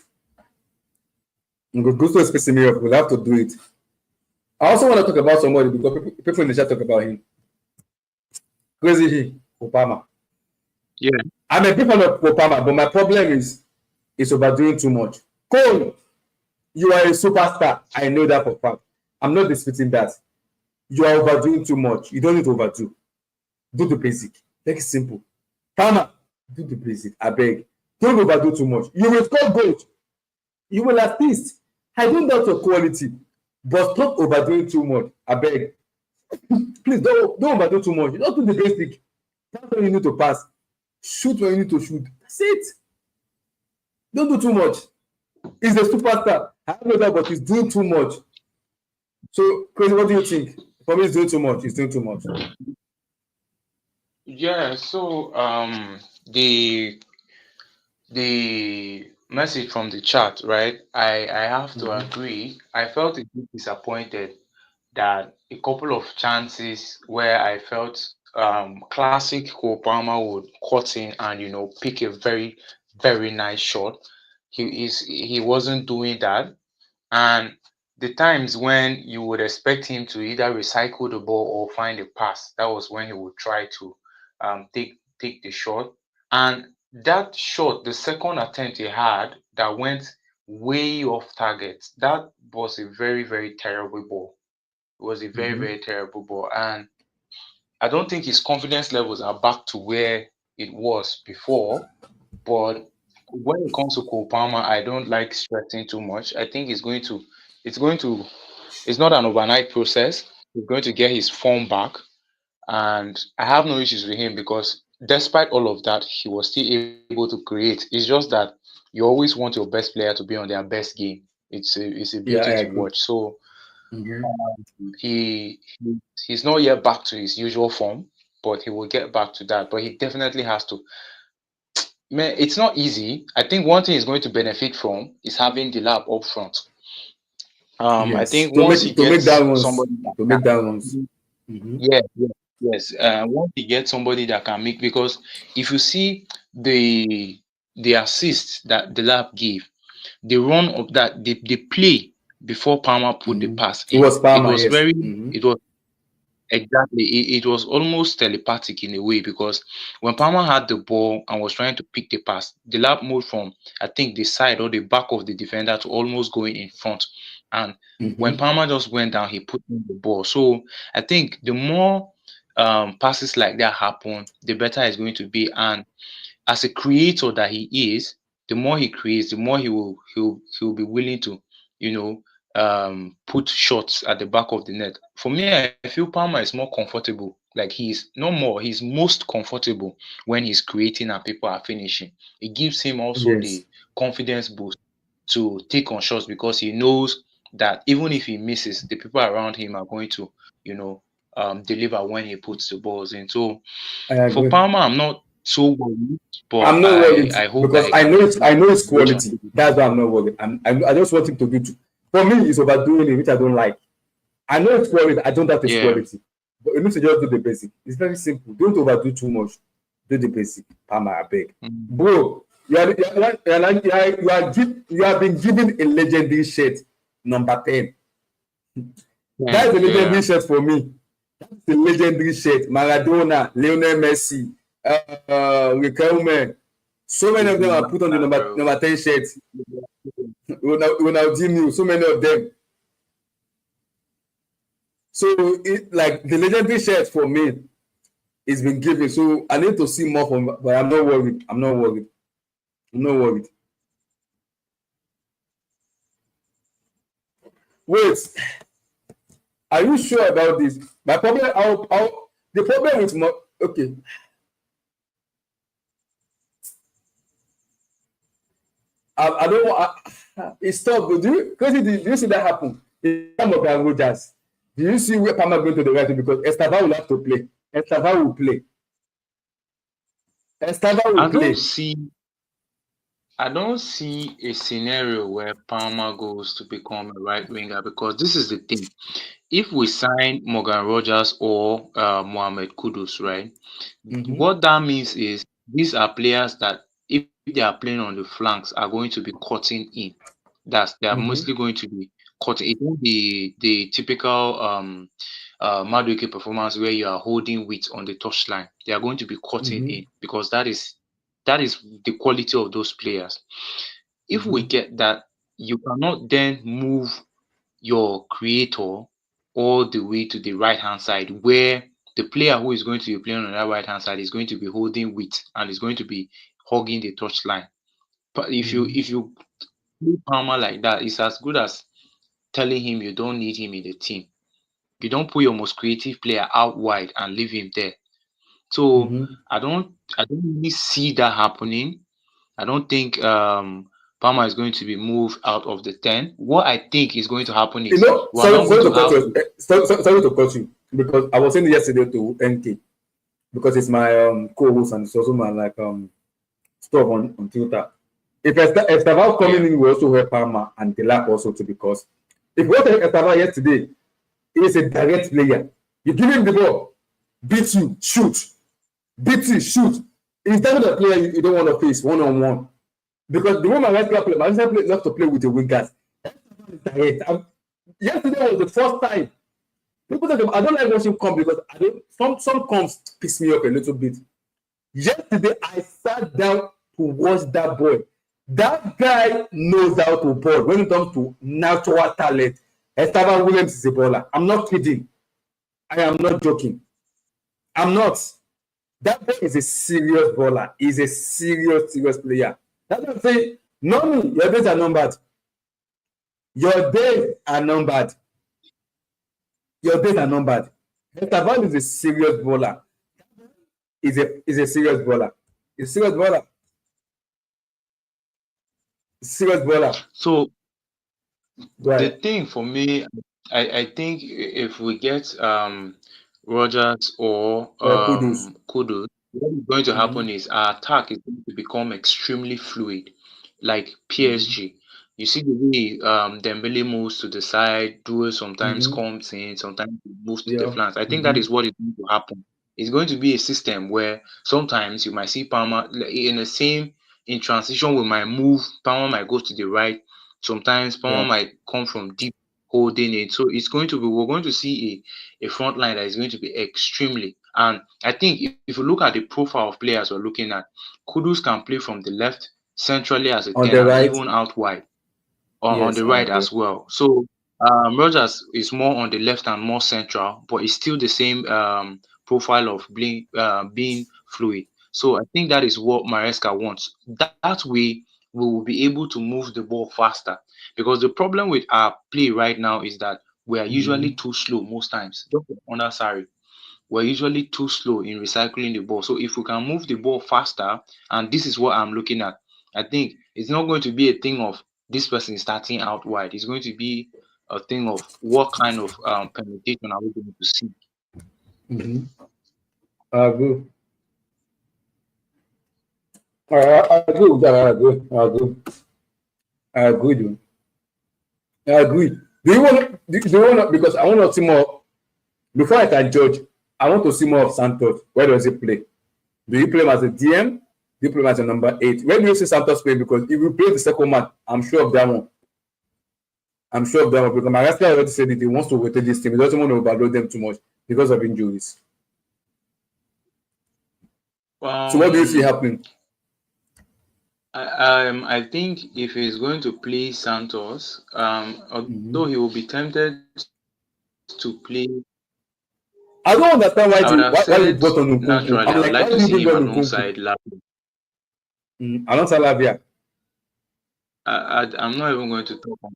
Speaker 2: Gusto is pissing me off. We'll have to do it. I also want to talk about somebody because people in the chat talk about him. Crazy he, Opama.
Speaker 3: yeah.
Speaker 2: I'm a big fan of Opama, but my problem is overdoing too much. Cole, you are a superstar. I know that for a fact. I'm not disputing that. You are overdoing too much. You don't need to overdo. Do the basic. Make it simple. Palmer, do the basic. I beg. Don't overdo too much. You will score goals. You will assist. I don't doubt your quality, but stop overdoing too much. I beg. Please don't overdo too much. You don't do the basic. Pass when you need to pass. Shoot when you need to shoot. That's it. Don't do too much. He's a superstar. I know that, but he's doing too much. So, Crazy, what do you think? For me, he's doing too much. He's doing too much.
Speaker 3: Yeah, so the message from the chat, right? I have to agree. I felt a bit disappointed that a couple of chances where I felt classic Cole Palmer would cut in and pick a very, very nice shot. He wasn't doing that. And the times when you would expect him to either recycle the ball or find a pass, that was when he would try to take the shot. And that shot, the second attempt he had that went way off target, that was a very, very terrible ball. It was a very, very terrible ball. And I don't think his confidence levels are back to where it was before. But when it comes to Cole Palmer, I don't like stressing too much. I think it's not an overnight process. He's going to get his form back. And I have no issues with him because despite all of that, he was still able to create. It's just that you always want your best player to be on their best game. It's a
Speaker 2: Yeah,
Speaker 3: beauty
Speaker 2: I
Speaker 3: to
Speaker 2: agree.
Speaker 3: watch. So he he's not yet back to his usual form, but he will get back to that. But he definitely has to. Man, it's not easy. I think one thing he's going to benefit from is having the lab up front. I
Speaker 2: Yes.
Speaker 3: think once he
Speaker 2: To make that
Speaker 3: gets
Speaker 2: ones.
Speaker 3: somebody that
Speaker 2: To
Speaker 3: can,
Speaker 2: make that ones. Mm-hmm.
Speaker 3: yeah, yeah, yes. Once he gets somebody that can make, because if you see the assist that the lab gave, the run of that the play before Palmer put the
Speaker 2: Mm-hmm.
Speaker 3: pass
Speaker 2: It
Speaker 3: in,
Speaker 2: was
Speaker 3: it
Speaker 2: Palmer,
Speaker 3: was
Speaker 2: yes.
Speaker 3: very,
Speaker 2: Mm-hmm.
Speaker 3: it was exactly. It was almost telepathic in a way, because when Palmer had the ball and was trying to pick the pass, the lab moved from, I think, the side or the back of the defender to almost going in front. And when
Speaker 2: Mm-hmm.
Speaker 3: Palmer just went down, he put in the ball. So I think the more passes like that happen, the better it's going to be. And as a creator that he is, the more he creates, the more he'll be willing to, you know, put shots at the back of the net. For me, I feel Palmer is more comfortable. Like he's no more, he's most comfortable when he's creating and people are finishing. It gives him also
Speaker 2: Yes.
Speaker 3: the confidence boost to take on shots, because he knows that even if he misses, the people around him are going to, you know, deliver when he puts the balls in. So
Speaker 2: I
Speaker 3: for
Speaker 2: agree.
Speaker 3: Palmer, I'm not so worried, but
Speaker 2: I'm not worried
Speaker 3: I hope that
Speaker 2: because
Speaker 3: he can
Speaker 2: I
Speaker 3: improve
Speaker 2: know it's
Speaker 3: in relation
Speaker 2: quality.
Speaker 3: to the
Speaker 2: That's why I'm not worried. I just want him to do. For me, it's overdoing it, which I don't like. I know it's quality. I don't have this
Speaker 3: yeah.
Speaker 2: quality, but you need to just do the basic. It's very simple. Don't overdo too much. Do the basic. Palmer, I beg,
Speaker 3: Mm.
Speaker 2: bro. You have been given a legendary shirt, number 10. That is a legendary
Speaker 3: Yeah.
Speaker 2: shirt for me. That's the legendary shirt. Maradona, Lionel Messi, Riquelme. So many of them are put on the number 10 shirt. Ronaldinho, so many of them. So like the legendary shirt for me it's been given. So I need to see more from, but I'm not worried. I'm not worried. I'm not worried. Wait, are you sure about this? My problem, the problem with okay. I don't want. It's tough. But do you see that happen? In time of Rogers, do you see where Palmer going to the right? Because Estava will have to play. Estava will play. Estava will
Speaker 3: I don't
Speaker 2: play.
Speaker 3: see I don't see a scenario where Palmer goes to become a right winger, because this is the thing. If we sign Morgan Rogers or Mohamed Kudus, right?
Speaker 2: Mm-hmm.
Speaker 3: What that means is these are players that, if they are playing on the flanks, are going to be cutting in. They are
Speaker 2: Mm-hmm.
Speaker 3: mostly going to be cutting. It won't be the typical Madueke performance where you are holding width on the touchline. They are going to be cutting
Speaker 2: Mm-hmm.
Speaker 3: in, because that is the quality of those players. If we
Speaker 2: Mm-hmm.
Speaker 3: get that, you cannot then move your creator all the way to the right hand side, where the player who is going to be playing on that right hand side is going to be holding width and is going to be hugging the touchline. But
Speaker 2: Mm-hmm.
Speaker 3: if you play Palmer like that, it's as good as telling him you don't need him in the team. You don't put your most creative player out wide and leave him there. So
Speaker 2: Mm-hmm.
Speaker 3: I don't really see that happening. I don't think Palmer is going to be moved out of the 10. What I think is going to happen
Speaker 2: You
Speaker 3: is
Speaker 2: know,
Speaker 3: we're not going
Speaker 2: sorry
Speaker 3: to
Speaker 2: to cut
Speaker 3: have
Speaker 2: you. Sorry to cut you because I was saying yesterday to NK because it's my co-host and it's also my like stuff on Twitter. If Estaval
Speaker 3: yeah.
Speaker 2: coming in, we also help Palmer and Delap also too because if you want to help Estaval yesterday, he is a direct player. You give him the ball, beat you, shoot, beat you, shoot. He's not a player you don't want to face one on one because the way my right player, my right player loves to play with the wingers. Direct. Yesterday was the first time. People talk about, I don't like watching come because I don't some comes piss me up a little bit. Yesterday I sat down to watch that boy. That guy knows how to ball when it comes to natural talent. Esteban Williams is a baller. I'm not kidding. I am not joking. I'm not. That boy is a serious baller. He's a serious player. That's what I'm saying. Normally, your days are numbered. Your days are numbered. Your days are numbered. Esteban is a serious baller. Is a serious baller. He's a serious baller. Serious baller.
Speaker 3: So the
Speaker 2: Right.
Speaker 3: thing for me, I think if we get Rogers or
Speaker 2: Kudus.
Speaker 3: Kudu, what is going to
Speaker 2: Mm-hmm.
Speaker 3: happen is our attack is going to become extremely fluid, like
Speaker 2: Mm-hmm.
Speaker 3: PSG. You see the way Dembele moves to the side, Due sometimes
Speaker 2: Mm-hmm.
Speaker 3: comes in, sometimes he moves to the
Speaker 2: Yeah.
Speaker 3: flanks. I think that
Speaker 2: Mm-hmm.
Speaker 3: is what is going to happen. It's going to be a system where sometimes you might see Palmer in the same in transition. We might move, Palmer might go to the right. Sometimes Palmer
Speaker 2: Yeah.
Speaker 3: might come from deep holding it. So it's going to be we're going to see a front line that is going to be extremely. And I think if you look at the profile of players we're looking at, Kudus can play from the left centrally as a
Speaker 2: On
Speaker 3: 10
Speaker 2: the
Speaker 3: and
Speaker 2: right.
Speaker 3: even out wide on
Speaker 2: Yes,
Speaker 3: the
Speaker 2: I
Speaker 3: right
Speaker 2: agree.
Speaker 3: as well. So Rogers is more on the left and more central, but it's still the same profile of being fluid. So I think that is what Maresca wants. That way, we will be able to move the ball faster. Because the problem with our play right now is that we are usually
Speaker 2: Mm-hmm.
Speaker 3: too slow most times. Just under Sarri, we're usually too slow in recycling the ball. So if we can move the ball faster, and this is what I'm looking at, I think it's not going to be a thing of this person starting out wide. It's going to be a thing of what kind of penetration are we going to see.
Speaker 2: Mm-hmm. I agree. I agree with that. I agree. I agree. I agree. Dude. I agree. Do you want because I want to see more before I can judge. I want to see more of Santos. Where does he play? Do you play him as a DM? Do you play him as a number 8? Where do you see Santos play? Because if you play the second man, I'm sure of that one. I'm sure of that one because Magasca already said it. He wants to rotate this team. He doesn't want to overload them too much because of injuries. So what do you see
Speaker 3: Um,
Speaker 2: happening?
Speaker 3: I think if he's going to play Santos, although
Speaker 2: Mm-hmm.
Speaker 3: he will be tempted to play,
Speaker 2: I don't understand
Speaker 3: I would have
Speaker 2: why you
Speaker 3: said
Speaker 2: brought on Nkunku.
Speaker 3: naturally
Speaker 2: I'm
Speaker 3: I would
Speaker 2: like,
Speaker 3: like
Speaker 2: why
Speaker 3: to
Speaker 2: do you
Speaker 3: see
Speaker 2: bring
Speaker 3: him
Speaker 2: on Nkunku?
Speaker 3: alongside Lafc.
Speaker 2: Alongside Lavia.
Speaker 3: I'm not even going to talk on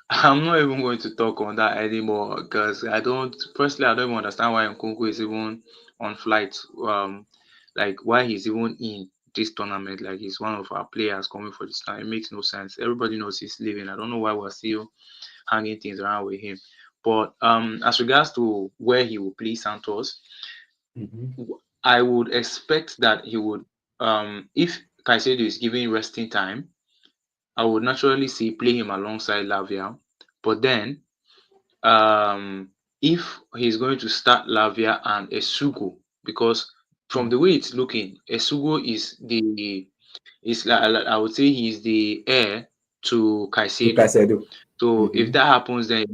Speaker 3: I'm not even going to talk on that anymore because I don't even understand why Nkunku is even on flight. Like why he's even in this tournament. Like he's one of our players coming for this time. It makes no sense. Everybody knows he's leaving. I don't know why we're still hanging things around with him. But as regards to where he will play Santos,
Speaker 2: Mm-hmm.
Speaker 3: I would expect that he would if Caicedo is given resting time, I would naturally see play him alongside Lavia. But then if he's going to start Lavia and Esugo, because from the way it's looking, Esugo is like I would say he's the heir to
Speaker 2: To
Speaker 3: Caicedo.
Speaker 2: Caicedo.
Speaker 3: So if
Speaker 2: Mm-hmm.
Speaker 3: that happens, then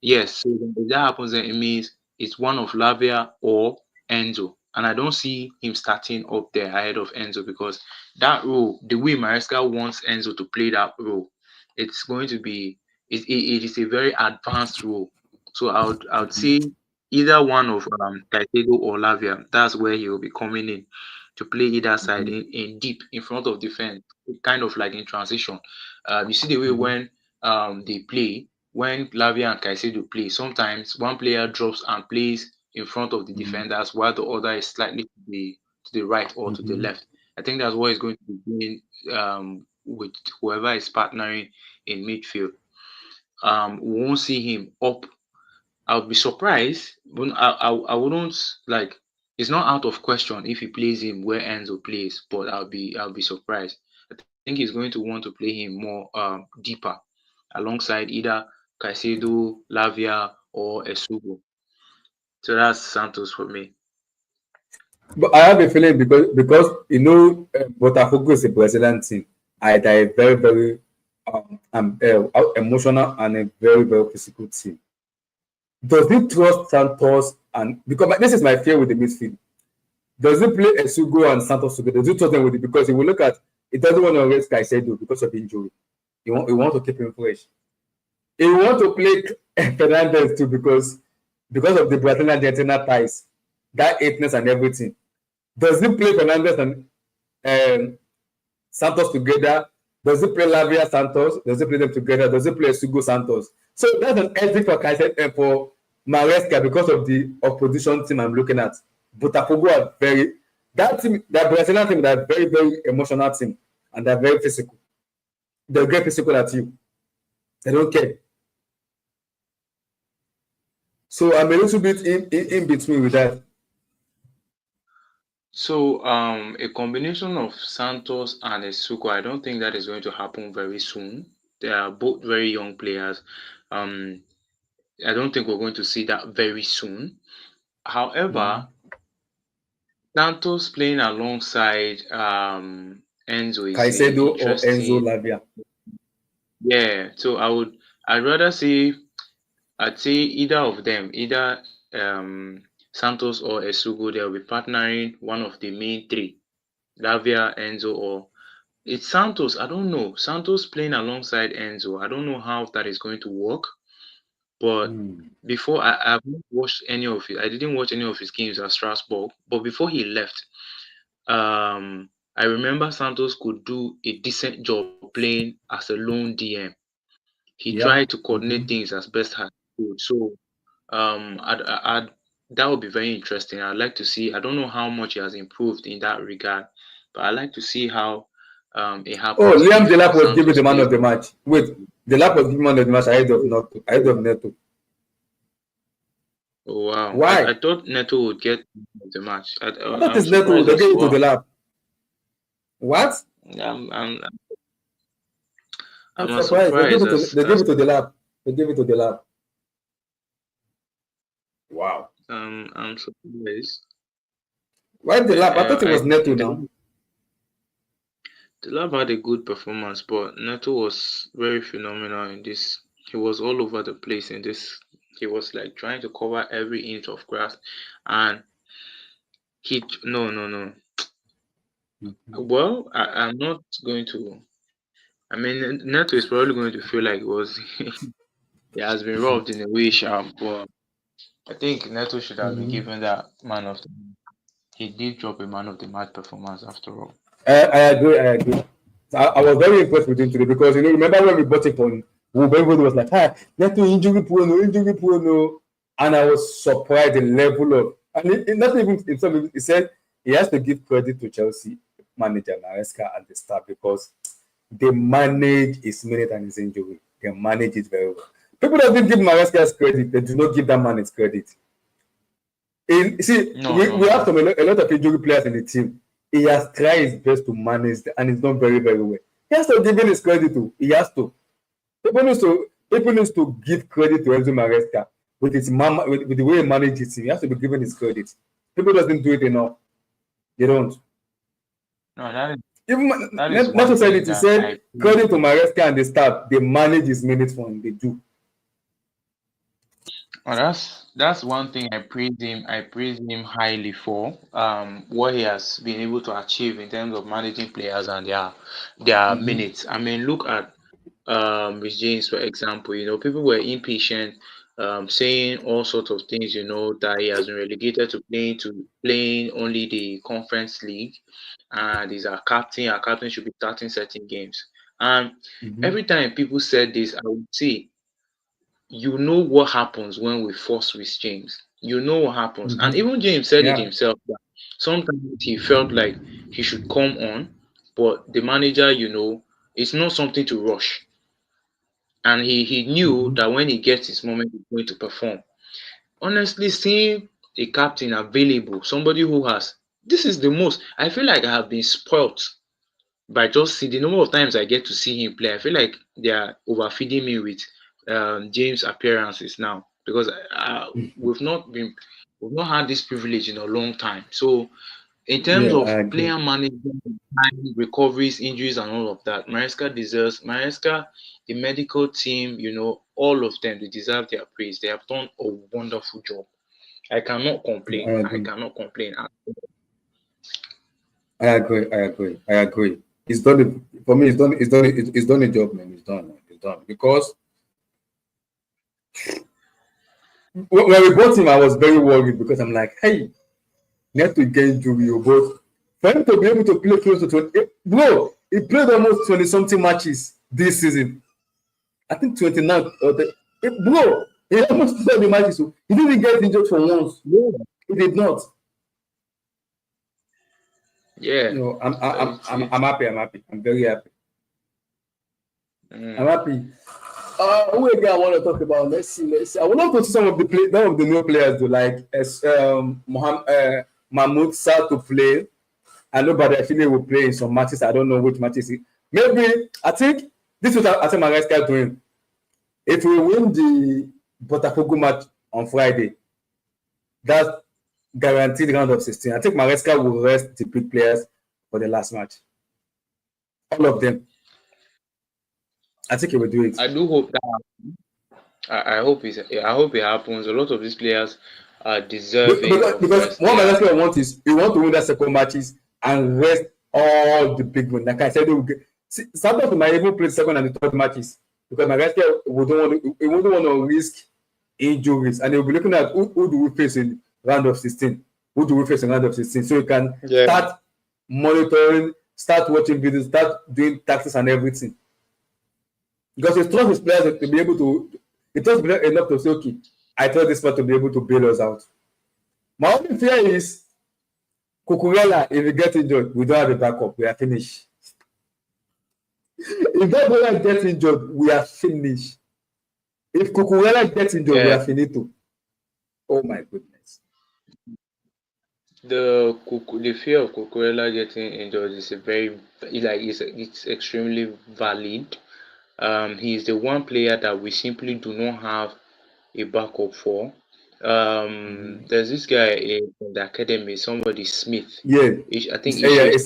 Speaker 3: yes. So then if that happens, then it means it's one of Lavia or Enzo, and I don't see him starting up there ahead of Enzo because that role, the way Maresca wants Enzo to play that role, it's going to be it is a very advanced role. So I would say either one of Caicedo or Lavia. That's where he will be coming in to play either side
Speaker 2: Mm-hmm.
Speaker 3: in deep in front of defense, kind of like in transition. You see the way
Speaker 2: Mm-hmm.
Speaker 3: when they play, when Lavia and Caicedo play, sometimes one player drops and plays in front of the
Speaker 2: Mm-hmm.
Speaker 3: defenders while the other is slightly to the right or to the
Speaker 2: Mm-hmm.
Speaker 3: left. I think that's what he's going to be doing with whoever is partnering in midfield. We won't see him up. I would be surprised, but I wouldn't like. It's not out of question if he plays him where Enzo plays, but I'll be surprised. I think he's going to want to play him more deeper alongside either Caicedo, Lavia, or Esugo. So that's Santos for me.
Speaker 2: But I have a feeling because Botafogo is a Brazilian team. They're a very very emotional and a very very physical team. Does he trust Santos and because this is my fear with the midfield? Does he play Esugo and Santos together? Does he trust them with it? Because he will look at he doesn't want to risk Caicedo because of injury. He want to keep him fresh. He want to play Fernandez too because of the Brazilian Argentina ties, that eightness and everything. Does he play Fernandez and Santos together? Does he play Lavia Santos? Does he play them together? Does he play Sugo Santos? So that's an edge for Kaiser and for Maresca because of the opposition team I'm looking at. Botafogo are very that team, that Brazilian team, they're very, very emotional team and they're very physical. They'll get physical at you. They don't care. So I'm a little bit in between with that.
Speaker 3: So a combination of Santos and Esugo, I don't think that is going to happen very soon. They are both very young players. I don't think we're going to see that very soon. However, Santos playing alongside Enzo is a
Speaker 2: Caicedo or Enzo
Speaker 3: interesting.
Speaker 2: Lavia.
Speaker 3: Yeah, so I'd rather see I'd say either of them, either Santos or Esugo, they'll be partnering one of the main three, Lavia, Enzo, or it's Santos. I don't know. Santos playing alongside Enzo. I don't know how that is going to work. But before I've not watched any of it. I didn't watch any of his games at Strasbourg. But before he left, I remember Santos could do a decent job playing as a lone DM. He
Speaker 2: Yeah.
Speaker 3: tried to coordinate things as best as he could. So I'd that would be very interesting. I'd like to see. I don't know how much he has improved in that regard, but I'd like to see how it
Speaker 2: Oh,
Speaker 3: happens
Speaker 2: Liam
Speaker 3: if
Speaker 2: Delap was given
Speaker 3: Santos
Speaker 2: the man
Speaker 3: plays.
Speaker 2: of the match. Wait, Delap was given man of the match ahead of Neto.
Speaker 3: Oh wow! I
Speaker 2: Why?
Speaker 3: thought Neto would get the match.
Speaker 2: That
Speaker 3: I'm
Speaker 2: is Neto.
Speaker 3: surprised
Speaker 2: They
Speaker 3: as
Speaker 2: gave it to
Speaker 3: well.
Speaker 2: Delap. What?
Speaker 3: I'm I'm
Speaker 2: I'm
Speaker 3: I'm as
Speaker 2: surprised.
Speaker 3: surprised
Speaker 2: They gave
Speaker 3: as
Speaker 2: it to Delap. They gave it to Delap. Wow.
Speaker 3: I'm surprised.
Speaker 2: Why Delap? I thought it was
Speaker 3: I
Speaker 2: Neto now.
Speaker 3: the lab had a good performance, but Neto was very phenomenal in this. He was all over the place in this. He was like trying to cover every inch of grass, and he no. Well, I'm not going to. I mean, Neto is probably going to feel like it was he has been robbed in a way, sharp. But I think Neto should have been given that man of the. He did drop a man of the match performance after all.
Speaker 2: I agree. I agree. I was very impressed with him today because remember when we bought it on, everybody was like, "Hi, Neto injury prone, no," and I was surprised the level of and not even himself. He said he has to give credit to Chelsea manager Maresca and the staff because they manage his minute and his injury. They manage it very well. People that didn't give Maresca's credit, they do not give that man his credit. We have
Speaker 3: No.
Speaker 2: a lot of injury players in the team. He has tried his best to manage and he's done very, very well. He has to give him his credit to. He has to. People need to give credit to Enzo Maresca with with the way he manages him. He has to be given his credit. People doesn't do it enough. They don't.
Speaker 3: No, that is
Speaker 2: Even
Speaker 3: that is
Speaker 2: not
Speaker 3: one
Speaker 2: to say
Speaker 3: thing
Speaker 2: it, he
Speaker 3: that
Speaker 2: said
Speaker 3: I
Speaker 2: credit to Maresca and the staff. They manage his minutes for him. They do.
Speaker 3: well, that's one thing I praise him. I praise him highly for what he has been able to achieve in terms of managing players and their minutes. I mean, look at with James for example. People were impatient, saying all sorts of things. That he has been relegated to playing only the Conference League, and he's our captain. Our captain should be starting certain games. And every time people said this, I would say what happens when we force with James. You know what happens. And even James said it
Speaker 2: Yeah.
Speaker 3: himself that sometimes he felt like he should come on, but the manager, it's not something to rush. And he knew that when he gets his moment, he's going to perform. Honestly, seeing a captain available, somebody who has this is the most I feel like I have been spoilt by just see the number of times I get to see him play. I feel like they are overfeeding me with James appearances now because we've not had this privilege in a long time. So in terms
Speaker 2: Yeah, I
Speaker 3: of
Speaker 2: agree.
Speaker 3: player management, time, recoveries, injuries, and all of that, Maresca, the medical team, all of them, they deserve their praise. They have done a wonderful job. I cannot
Speaker 2: I
Speaker 3: complain. I
Speaker 2: agree.
Speaker 3: cannot complain.
Speaker 2: I agree. I agree. I agree. It's done. For me, it's done. It's done. It's done a job, man. It's done. It's done. Because when we bought him, I was very worried because I'm like, hey, need to get injury, but for him to be able to play close to 20, bro, he played almost 20 something matches this season. I think 29 or bro, he almost played the matches. So he didn't get injured for once. No, he did not.
Speaker 3: Yeah,
Speaker 2: I'm happy. I'm happy. I'm very happy. I'm happy. Who again I want to talk about? Let's see. I would love to see some of the new players do like Mahmoud start to play. I know Badiashile will play in some matches. I don't know which matches. Maybe I think This is what I think Maresca is doing. If we win the Botafogo match on Friday, that's guaranteed round of 16. I think Maresca will rest the big players for the last match. All of them. I think he will do it.
Speaker 3: I do hope that. I hope it happens. A lot of these players are deserving
Speaker 2: because what Maresca wants is he wants to win that second matches and rest all the big ones. Like I said, sometimes we might even play second and the third matches because Maresca wouldn't want to risk injuries, and they'll be looking at who do we face in round of 16, who do we face in round of 16, so you can start monitoring, start watching videos, start doing taxes and everything. Because he trusts his players to be able to, he trusts players enough to say, okay, I trust this player to be able to bail us out. My only fear is Cucurella, if he gets injured, we don't have a backup, we are finished. If that player gets injured, we are finished. If Cucurella gets injured, we are finito. Oh my goodness.
Speaker 3: The fear of Cucurella getting injured is it's extremely valid. He is the one player that we simply do not have a backup for. There's this guy in the academy, somebody Smith.
Speaker 2: Yeah,
Speaker 3: I think
Speaker 2: it's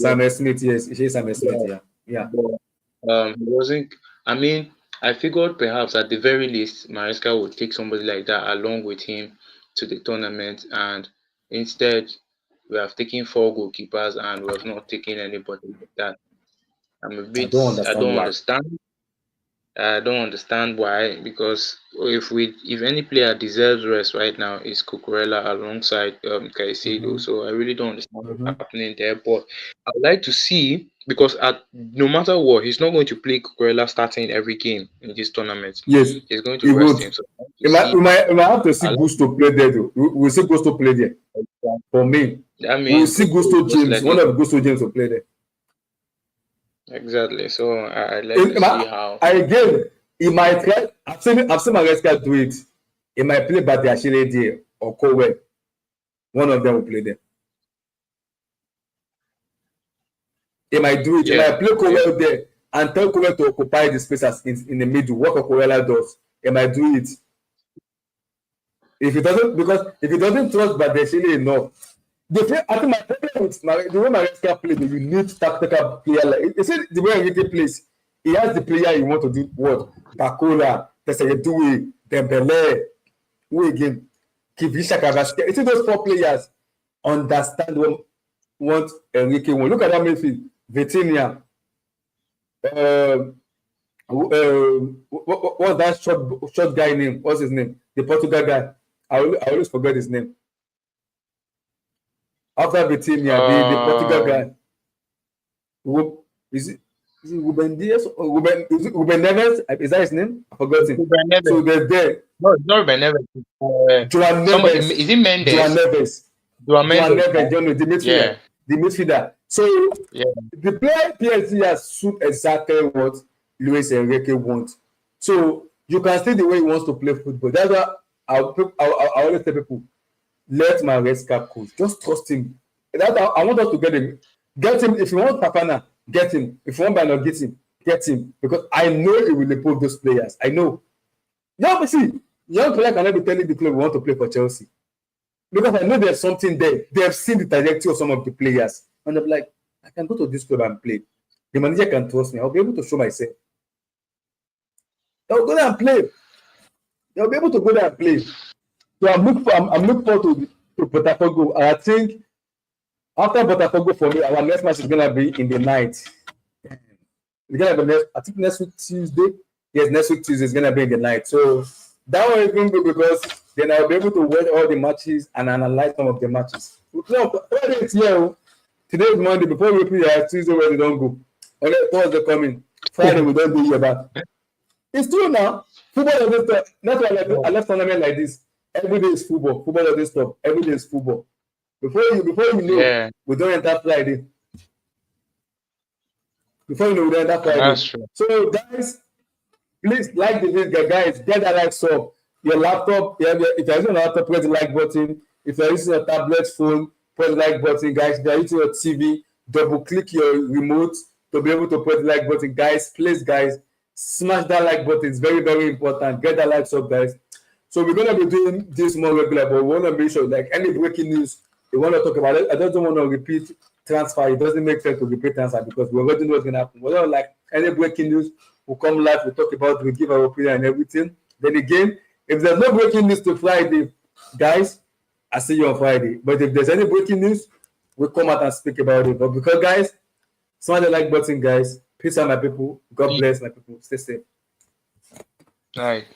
Speaker 2: Samuel Smith. Yes, it's Samuel Smith. Yeah.
Speaker 3: He wasn't. I mean, I figured perhaps at the very least, Maresca would take somebody like that along with him to the tournament, and instead, we have taken 4 goalkeepers and we have not taken anybody like that. I'm a bit. I don't understand why, because if any player deserves rest right now, is Cucurella alongside Caicedo. So I really don't understand what's happening there. But I would like to see, because no matter what, he's not going to play Cucurella starting every game in this tournament.
Speaker 2: Yes,
Speaker 3: he's going to rest him. So
Speaker 2: we might have to see Gusto play there though. We'll see Gusto play there. For me, we'll see Gusto James. One of Gusto James will play there.
Speaker 3: Exactly. So I'd like to see how.
Speaker 2: Again, he might try. I've seen Maresca do it. He might play Badiashile or Cowell. One of them will play there. He might do it. He might play Cowell there and tell Cowell to occupy the spaces in the middle. What Cowell does, he might do it. If he doesn't trust Badiashile enough. I think my problem with the way Maresca plays, you need tactical player. Like you see the way Enrique plays, he has the player you want to do what? Bakola, Tesseyedoue, Dembele, who again? Kivisha Kavaska. You see those 4 players understand what Enrique wants. Look at that midfield. Vitinha. What's that short guy name? What's his name? The Portugal guy. I always forget his name. After Vitinha, the Portugal guy. Is it Ruben Diaz? Ruben Neves? Is that his name? I forgot him. So they're there.
Speaker 3: No, it's not Ruben Neves.
Speaker 2: Joan Neves.
Speaker 3: Is it Mendes?
Speaker 2: Joan Neves. The midfielder.
Speaker 3: Yeah.
Speaker 2: The midfielder. So the player PSG has suit exactly what Luis Enrique wants. So you can see the way he wants to play football. That's why I always tell people, let Maresca coach. Just trust him. I want us to get him. Get him. If you want Fofana, get him. If you want Bano, get him. Because I know he will improve those players. I know. Young player cannot be telling the club we want to play for Chelsea. Because I know there's something there. They have seen the trajectory of some of the players. And they're like, I can go to this club and play. The manager can trust me. I'll be able to show myself. They'll go there and play. They'll be able to go there and play. So I'm looking forward to Botafogo. I think after Botafogo, for me, our next match is going to be in the night. It's going to be next week Tuesday. Yes, next week Tuesday is going to be in the night. So that one is going to be because then I'll be able to watch all the matches and analyze some of the matches. Today is Monday. Before we play, Tuesday where they don't go. Okay, Thursday coming. Friday we don't do your back. It's true now. Football doesn't stop. That's why I left tournament like this. Every day is football. Football doesn't stop. Every day is football. Before you know, we don't enter Friday. Before you know, we don't enter Friday.
Speaker 3: That's true.
Speaker 2: So guys, please like the video, guys. Get that like sub. Your laptop, if you're using a laptop, press the like button. If you're using a tablet phone, press the like button, guys. If you're using your TV, double click your remote, to be able to press the like button. Guys, please, guys, smash that like button. It's very, very important. Get that likes up, guys. So we're gonna be doing this more regular, but we want to make sure, like any breaking news we want to talk about it. I don't want to repeat transfer. It doesn't make sense to repeat transfer because we already know what's gonna happen. We don't like any breaking news. We'll come live. We talk about. We give our opinion and everything. Then again, if there's no breaking news to Friday, guys, I see you on Friday. But if there's any breaking news, we'll come out and speak about it. But because, guys, smash the like button, guys. Peace out, my people. God bless, my people. Stay safe.
Speaker 3: Right.